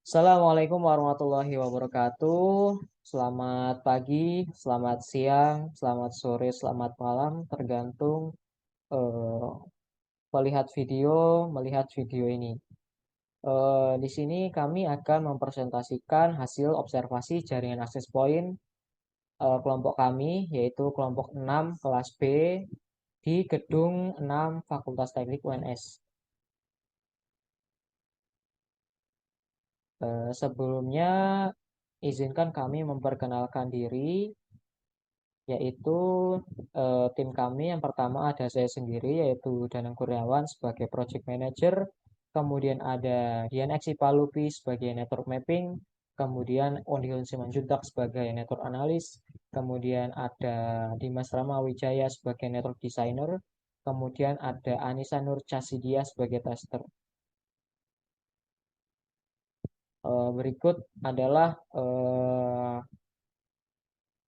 Assalamualaikum warahmatullahi wabarakatuh. Selamat pagi, selamat siang, selamat sore, selamat malam, tergantung eh, melihat video ini. Di sini kami akan mempresentasikan hasil observasi jaringan akses point kelompok kami, yaitu kelompok 6 kelas B di gedung 6 Fakultas Teknik UNS. Sebelumnya, izinkan kami memperkenalkan diri, yaitu tim kami yang pertama ada saya sendiri, yaitu Danang Kurniawan sebagai Project Manager, kemudian ada Dian Eksipalupi sebagai Network Mapping, kemudian Ondihun Simanjuntak sebagai Network Analyst, kemudian ada Dimas Ramawijaya sebagai Network Designer, kemudian ada Anissa Nur Chasidia sebagai Tester. Berikut adalah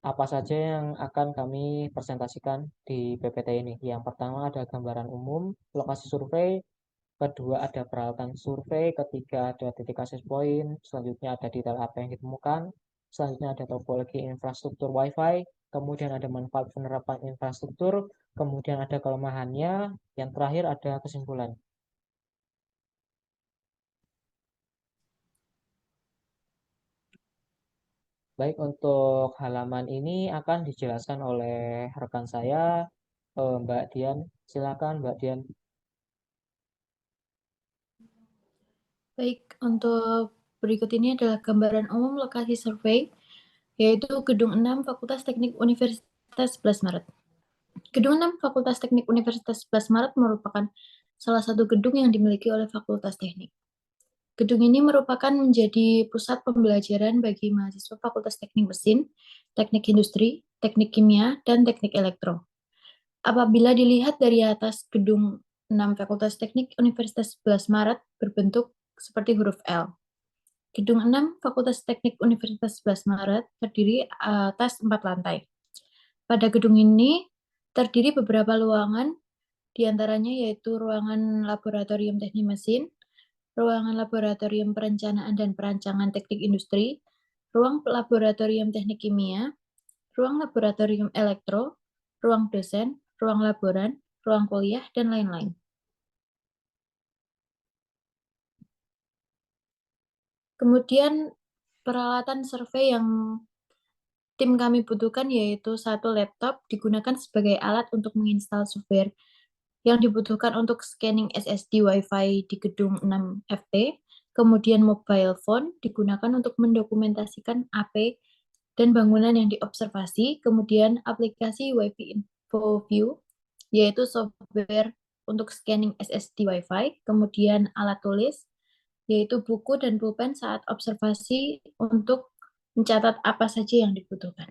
apa saja yang akan kami presentasikan di PPT ini. Yang pertama ada gambaran umum, lokasi survei, kedua ada peralatan survei, ketiga ada titik akses point, selanjutnya ada detail apa yang ditemukan, selanjutnya ada topologi infrastruktur Wi-Fi, kemudian ada manfaat penerapan infrastruktur, kemudian ada kelemahannya, yang terakhir ada kesimpulan. Baik, untuk halaman ini akan dijelaskan oleh rekan saya, Mbak Dian. Silakan, Mbak Dian. Baik, untuk berikut ini adalah gambaran umum lokasi survei, yaitu Gedung 6 Fakultas Teknik Universitas 11 Maret. Gedung 6 Fakultas Teknik Universitas 11 Maret merupakan salah satu gedung yang dimiliki oleh Fakultas Teknik. Gedung ini merupakan menjadi pusat pembelajaran bagi mahasiswa Fakultas Teknik Mesin, Teknik Industri, Teknik Kimia, dan Teknik Elektro. Apabila dilihat dari atas, Gedung 6 Fakultas Teknik Universitas 11 Maret berbentuk seperti huruf L. Gedung 6 Fakultas Teknik Universitas 11 Maret terdiri atas 4 lantai. Pada gedung ini terdiri beberapa ruangan, diantaranya yaitu ruangan laboratorium teknik mesin, ruangan laboratorium perencanaan dan perancangan teknik industri, ruang laboratorium teknik kimia, ruang laboratorium elektro, ruang dosen, ruang laboran, ruang kuliah, dan lain-lain. Kemudian peralatan survei yang tim kami butuhkan yaitu satu laptop digunakan sebagai alat untuk menginstal software yang dibutuhkan untuk scanning SSD Wi-Fi di gedung 6FT, kemudian mobile phone digunakan untuk mendokumentasikan AP dan bangunan yang diobservasi, kemudian aplikasi Wi-Fi Info View, yaitu software untuk scanning SSD Wi-Fi, kemudian alat tulis, yaitu buku dan pulpen saat observasi untuk mencatat apa saja yang dibutuhkan.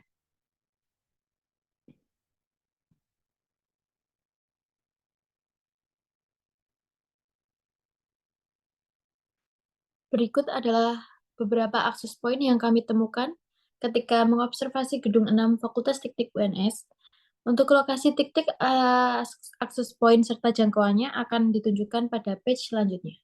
Berikut adalah beberapa akses point yang kami temukan ketika mengobservasi gedung 6 Fakultas Teknik UNS. Untuk lokasi titik akses point serta jangkauannya akan ditunjukkan pada page selanjutnya.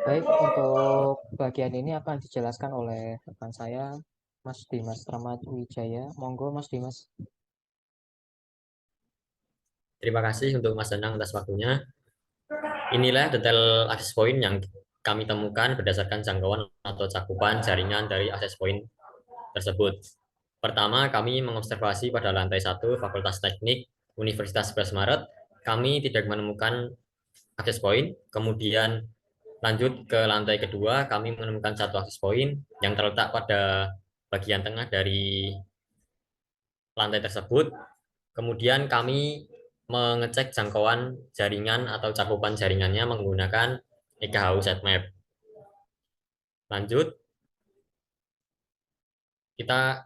Baik, untuk bagian ini akan dijelaskan oleh rekan saya, Mas Dimas Wijaya. Monggo, Mas Dimas. Terima kasih untuk Mas Danang atas waktunya. Inilah detail akses point yang kami temukan berdasarkan jangkauan atau cakupan jaringan dari akses point tersebut. Pertama, kami mengobservasi pada lantai 1 Fakultas Teknik Universitas 11 Maret. Kami tidak menemukan akses point. Kemudian lanjut ke lantai kedua, kami menemukan satu akses point yang terletak pada bagian tengah dari lantai tersebut. Kemudian kami mengecek jangkauan jaringan atau cakupan jaringannya menggunakan EKHU Setmap. Lanjut,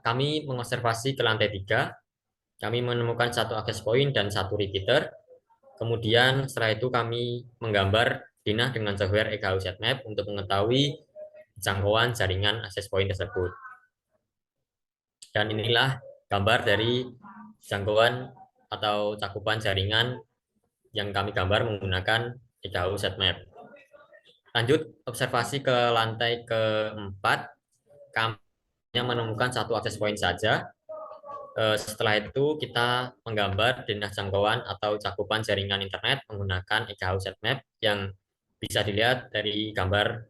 kami mengobservasi ke lantai 3. Kami menemukan satu access point dan satu repeater. Kemudian setelah itu kami menggambar dinah dengan software EKHU Setmap untuk mengetahui jangkauan jaringan access point tersebut. Dan inilah gambar dari jangkauan atau cakupan jaringan yang kami gambar menggunakan EKU Setmap. Lanjut observasi ke lantai keempat, kami menemukan satu akses point saja. Setelah itu kita menggambar denah jangkauan atau cakupan jaringan internet menggunakan EKU Setmap yang bisa dilihat dari gambar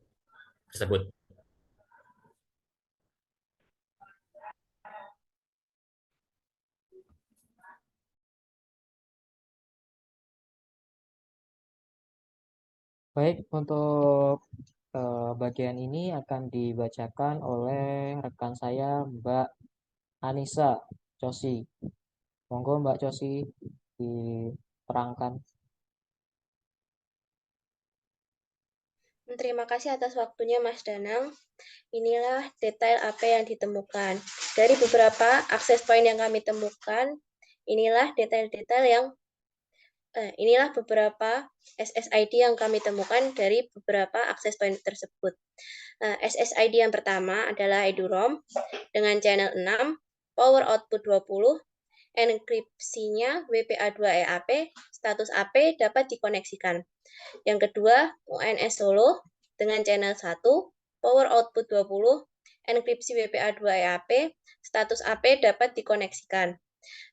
tersebut. Baik, untuk bagian ini akan dibacakan oleh rekan saya, Mbak Anissa Cosi. Monggo Mbak Cosi diterangkan. Terima kasih atas waktunya Mas Danang. Inilah detail apa yang ditemukan. Dari beberapa akses point yang kami temukan, inilah detail-detail yang inilah beberapa SSID yang kami temukan dari beberapa akses point tersebut. SSID yang pertama adalah EduROM dengan channel 6, power output 20, enkripsinya WPA2EAP, status AP dapat dikoneksikan. Yang kedua, UNS Solo dengan channel 1, power output 20, enkripsi WPA2EAP, status AP dapat dikoneksikan.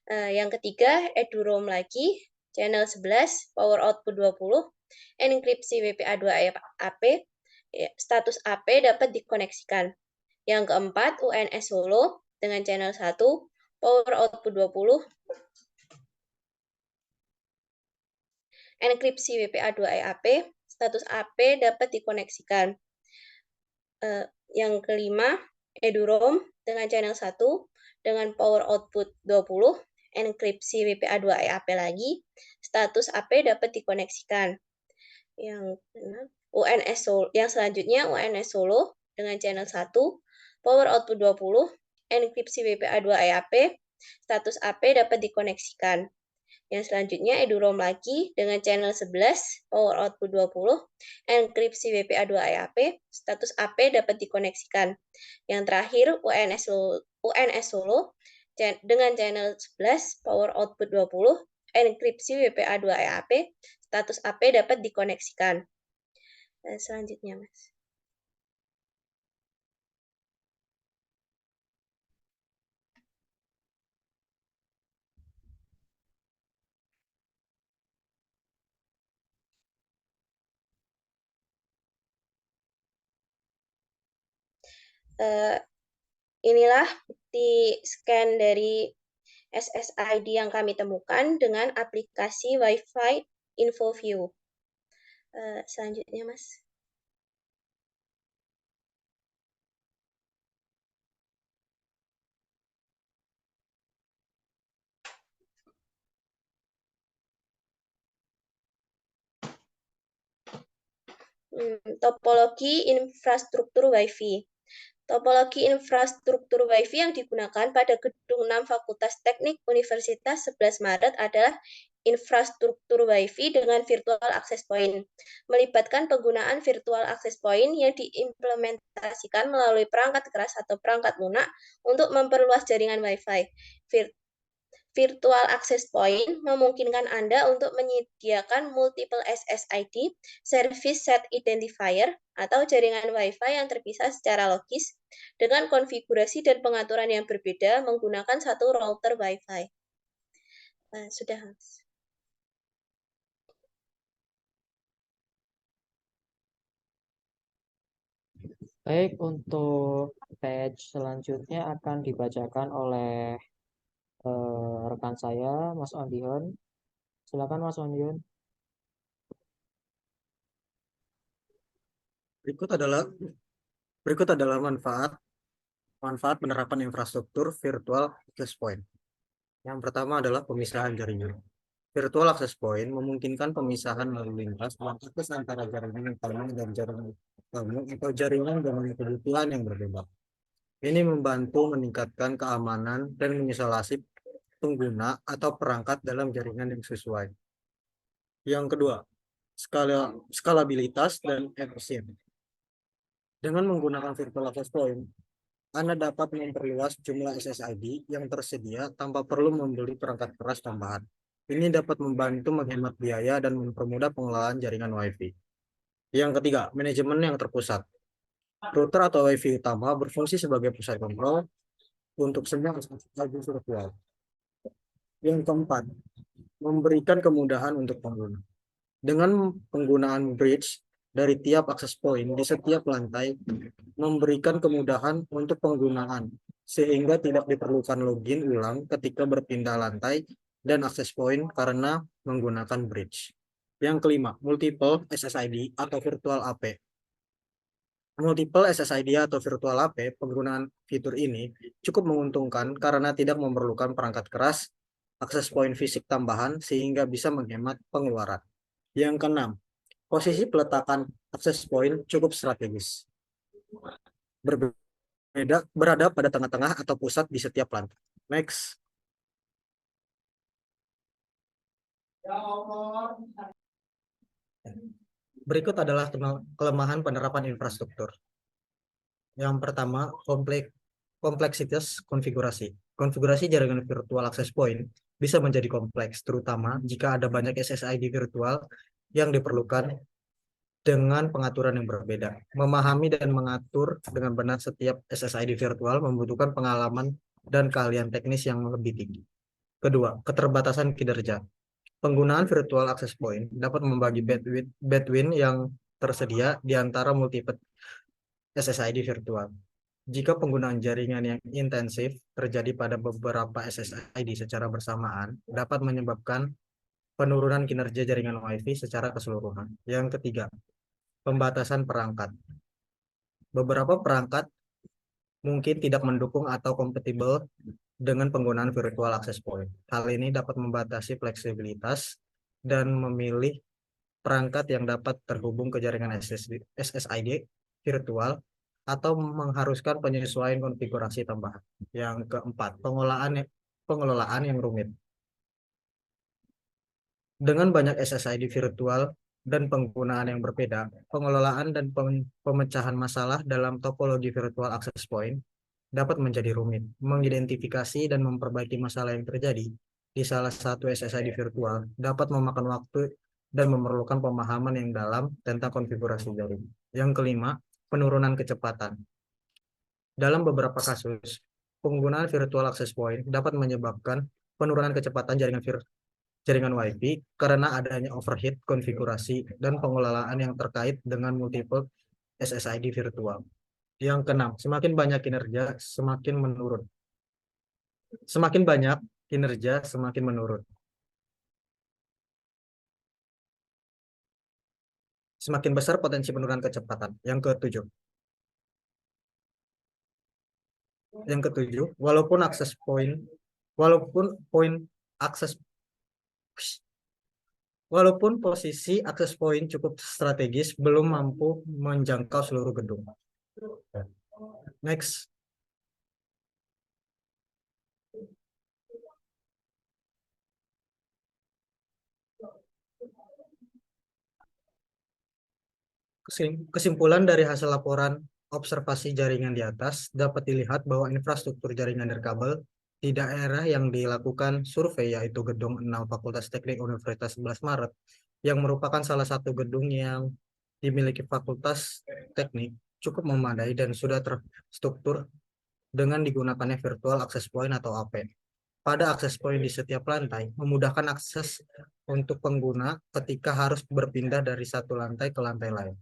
Yang ketiga, EduROM lagi, channel 11, power output 20, enkripsi WPA2EAP, status AP dapat dikoneksikan. Yang keempat, UNS Solo dengan channel 1, power output 20, enkripsi WPA2EAP, status AP dapat dikoneksikan. Yang kelima, EduROM dengan channel 1 dengan power output 20, enkripsi WPA2EAP lagi, status AP dapat dikoneksikan. Yang selanjutnya UNS Solo dengan channel 1, power output 20, enkripsi WPA2EAP, status AP dapat dikoneksikan. Yang selanjutnya EduROM lagi dengan channel 11, power output 20, enkripsi WPA2EAP, status AP dapat dikoneksikan. Yang terakhir UNS Solo dengan channel 11, power output 20, enkripsi WPA2EAP, status AP dapat dikoneksikan. Selanjutnya, Mas. Inilah bukti scan dari SSID yang kami temukan dengan aplikasi Wi-Fi InfoView. Selanjutnya, Mas. Topologi infrastruktur Wi-Fi. Topologi infrastruktur Wi-Fi yang digunakan pada gedung 6 Fakultas Teknik Universitas 11 Maret adalah infrastruktur Wi-Fi dengan virtual access point, melibatkan penggunaan virtual access point yang diimplementasikan melalui perangkat keras atau perangkat lunak untuk memperluas jaringan Wi-Fi. Virtual access point memungkinkan Anda untuk menyediakan multiple SSID, service set identifier, atau jaringan Wi-Fi yang terpisah secara logis dengan konfigurasi dan pengaturan yang berbeda menggunakan satu router Wi-Fi. Sudah, Mas. Baik, untuk page selanjutnya akan dibacakan oleh rekan saya, Mas Ondion. Silakan, Mas Ondion. Berikut adalah manfaat penerapan infrastruktur virtual access point. Yang pertama adalah pemisahan jaringan. Virtual access point memungkinkan pemisahan lalu lintas dan akses antara jaringan utama dan jaringan utama atau jaringan dengan kebutuhan yang berbeda. Ini membantu meningkatkan keamanan dan mengisolasi pengguna atau perangkat dalam jaringan yang sesuai. Yang kedua, skalabilitas dan efisien. Dengan menggunakan virtual access point, Anda dapat memperluas jumlah SSID yang tersedia tanpa perlu membeli perangkat keras tambahan. Ini dapat membantu menghemat biaya dan mempermudah pengelolaan jaringan WiFi. Yang ketiga, manajemen yang terpusat. Router atau WiFi utama berfungsi sebagai pusat kontrol untuk semua aplikasi virtual. Yang keempat, memberikan kemudahan untuk pengguna. Dengan penggunaan bridge dari tiap akses point di setiap lantai, memberikan kemudahan untuk penggunaan, sehingga tidak diperlukan login ulang ketika berpindah lantai dan akses point karena menggunakan bridge. Yang kelima, multiple SSID atau virtual AP. Multiple SSID atau virtual AP, penggunaan fitur ini cukup menguntungkan karena tidak memerlukan perangkat keras, akses point fisik tambahan, sehingga bisa menghemat pengeluaran. Yang keenam, posisi peletakan akses point cukup strategis. Berada pada tengah-tengah atau pusat di setiap lantai. Next. Berikut adalah kelemahan penerapan infrastruktur. Yang pertama, kompleksitas konfigurasi. Konfigurasi jaringan virtual access point bisa menjadi kompleks, terutama jika ada banyak SSID virtual yang diperlukan dengan pengaturan yang berbeda. Memahami dan mengatur dengan benar setiap SSID virtual membutuhkan pengalaman dan keahlian teknis yang lebih tinggi. Kedua, keterbatasan kinerja. Penggunaan virtual access point dapat membagi bandwidth yang tersedia di antara multiple SSID virtual. Jika penggunaan jaringan yang intensif terjadi pada beberapa SSID secara bersamaan, dapat menyebabkan penurunan kinerja jaringan WiFi secara keseluruhan. Yang ketiga, pembatasan perangkat. Beberapa perangkat mungkin tidak mendukung atau kompatibel dengan penggunaan virtual access point. Hal ini dapat membatasi fleksibilitas dan memilih perangkat yang dapat terhubung ke jaringan SSID virtual atau mengharuskan penyesuaian konfigurasi tambahan. Yang keempat, pengelolaan yang rumit. Dengan banyak SSID virtual dan penggunaan yang berbeda, pengelolaan dan pemecahan masalah dalam topologi virtual access point dapat menjadi rumit. Mengidentifikasi dan memperbaiki masalah yang terjadi di salah satu SSID virtual dapat memakan waktu dan memerlukan pemahaman yang dalam tentang konfigurasi jaringan. Yang kelima, penurunan kecepatan. Dalam beberapa kasus, penggunaan virtual access point dapat menyebabkan penurunan kecepatan jaringan WiFi karena adanya overheat konfigurasi dan pengelolaan yang terkait dengan multiple SSID virtual. Yang keenam, semakin banyak kinerja, semakin menurun. Semakin banyak kinerja, semakin menurun. Semakin besar potensi penurunan kecepatan. Yang ketujuh, walaupun posisi akses point cukup strategis, belum mampu menjangkau seluruh gedung. Next. Kesimpulan dari hasil laporan observasi jaringan di atas dapat dilihat bahwa infrastruktur jaringan nirkabel di daerah yang dilakukan survei, yaitu Gedung 6 Fakultas Teknik Universitas 11 Maret, yang merupakan salah satu gedung yang dimiliki Fakultas Teknik, cukup memadai dan sudah terstruktur dengan digunakannya virtual access point atau AP. Pada akses point di setiap lantai, memudahkan akses untuk pengguna ketika harus berpindah dari satu lantai ke lantai lain.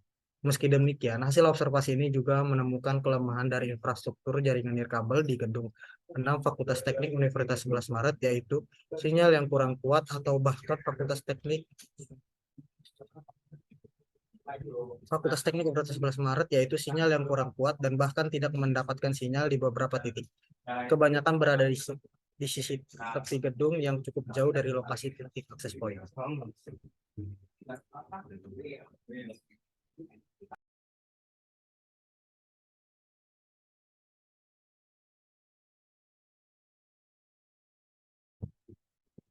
Meski demikian, hasil observasi ini juga menemukan kelemahan dari infrastruktur jaringan nirkabel di Gedung 6 Fakultas Teknik Universitas 11 Maret, yaitu sinyal yang kurang kuat atau bahkan Fakultas Teknik Universitas 11 Maret, yaitu sinyal yang kurang kuat dan bahkan tidak mendapatkan sinyal di beberapa titik. Kebanyakan berada di sisi tepi gedung yang cukup jauh dari lokasi titik akses point.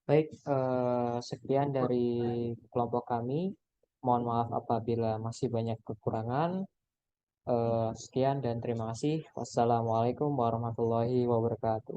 Baik, sekian dari kelompok kami. Mohon maaf apabila masih banyak kekurangan. Sekian dan terima kasih. Wassalamualaikum warahmatullahi wabarakatuh.